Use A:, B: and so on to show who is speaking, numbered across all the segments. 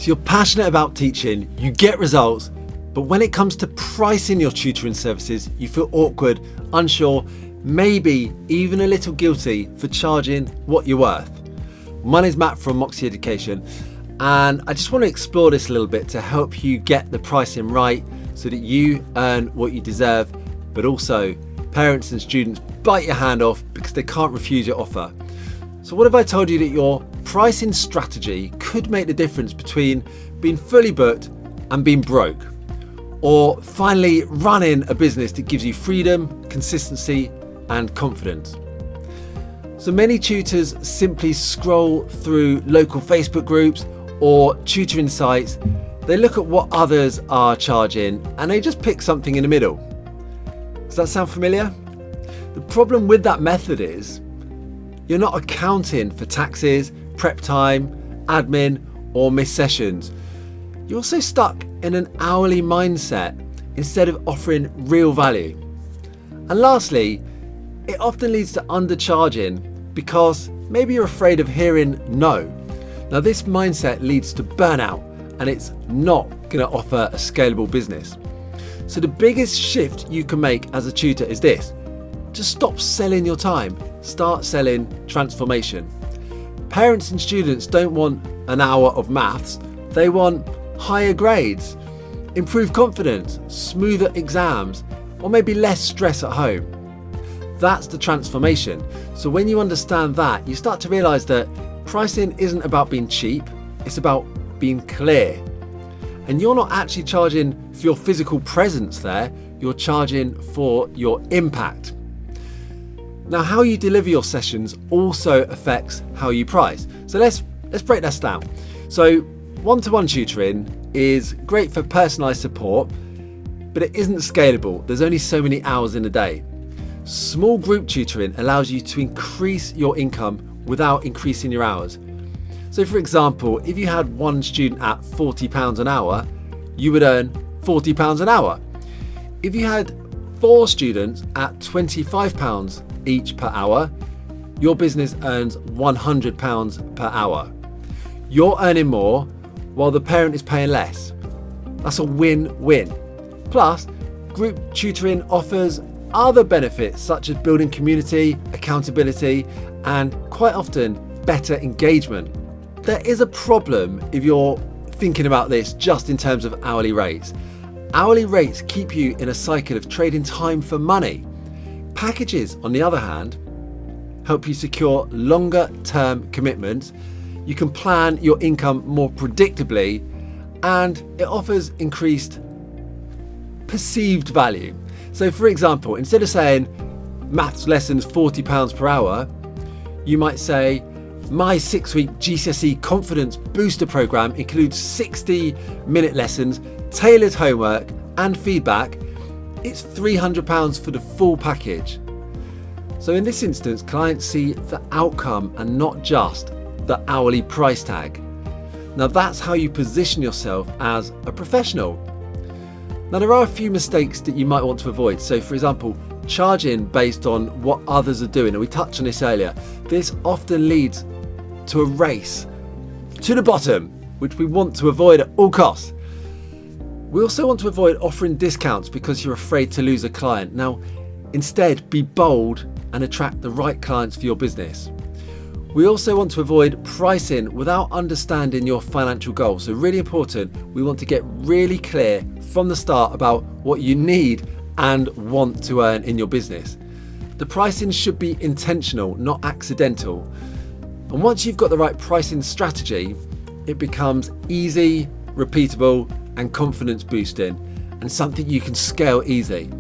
A: So you're passionate about teaching, you get results, but when it comes to pricing your tutoring services, you feel awkward, unsure, maybe even a little guilty for charging what you're worth. My name's Matt from Moxie Education, and I just want to explore this a little bit to help you get the pricing right so that you earn what you deserve, but also parents and students bite your hand off because they can't refuse your offer. So what if I told you that your pricing strategy could make the difference between being fully booked and being broke, or finally running a business that gives you freedom, consistency, and confidence? So many tutors simply scroll through local Facebook groups or tutoring sites. They look at what others are charging and they just pick something in the middle. Does that sound familiar? The problem with that method is you're not accounting for taxes, prep time, admin, or missed sessions. You're also stuck in an hourly mindset instead of offering real value. And lastly, it often leads to undercharging because maybe you're afraid of hearing no. Now this mindset leads to burnout and it's not going to offer a scalable business. So the biggest shift you can make as a tutor is this: just stop selling your time, start selling transformation. Parents and students don't want an hour of maths, they want higher grades, improved confidence, smoother exams, or maybe less stress at home. That's the transformation. So when you understand that, you start to realize that pricing isn't about being cheap, it's about being clear. And you're not actually charging for your physical presence there, you're charging for your impact. Now, how you deliver your sessions also affects how you price. So let's break this down. So one-to-one tutoring is great for personalized support, but it isn't scalable. There's only so many hours in a day. Small group tutoring allows you to increase your income without increasing your hours. So for example, if you had one student at £40 an hour, you would earn £40 an hour. If you had 4 students at £25 each per hour, your business earns £100 per hour. You're earning more while the parent is paying less. That's a win-win. Plus, group tutoring offers other benefits such as building community, accountability, and quite often better engagement. There is a problem if you're thinking about this just in terms of hourly rates. Hourly rates keep you in a cycle of trading time for money. Packages, on the other hand, help you secure longer term commitments. You can plan your income more predictably, and it offers increased perceived value. So for example, instead of saying maths lessons £40 per hour, you might say my 6-week GCSE confidence booster program includes 60-minute lessons, tailored homework and feedback. It's £300 for the full package. So in this instance, clients see the outcome and not just the hourly price tag. Now that's how you position yourself as a professional. Now there are a few mistakes that you might want to avoid. So for example, charging based on what others are doing, and we touched on this earlier. This often leads to a race to the bottom, which we want to avoid at all costs. We also want to avoid offering discounts because you're afraid to lose a client. Now, instead, be bold and attract the right clients for your business. We also want to avoid pricing without understanding your financial goals. So really important, we want to get really clear from the start about what you need and want to earn in your business. The pricing should be intentional, not accidental. And once you've got the right pricing strategy, it becomes easy, repeatable, and confidence boosting, and something you can scale easy.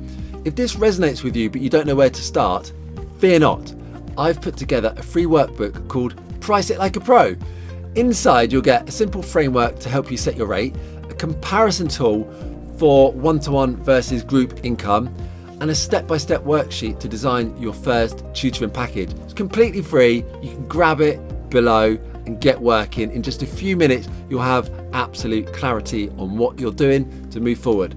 A: If this resonates with you but you don't know where to start, fear not. I've put together a free workbook called Price It Like a Pro. Inside you'll get a simple framework to help you set your rate, a comparison tool for one-to-one versus group income, and a step-by-step worksheet to design your first tutoring package. It's completely free. You can grab it below and get working. In just a few minutes, you'll have absolute clarity on what you're doing to move forward.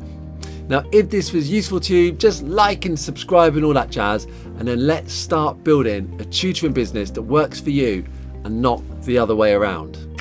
A: Now, if this was useful to you, just like and subscribe and all that jazz, and then let's start building a tutoring business that works for you and not the other way around.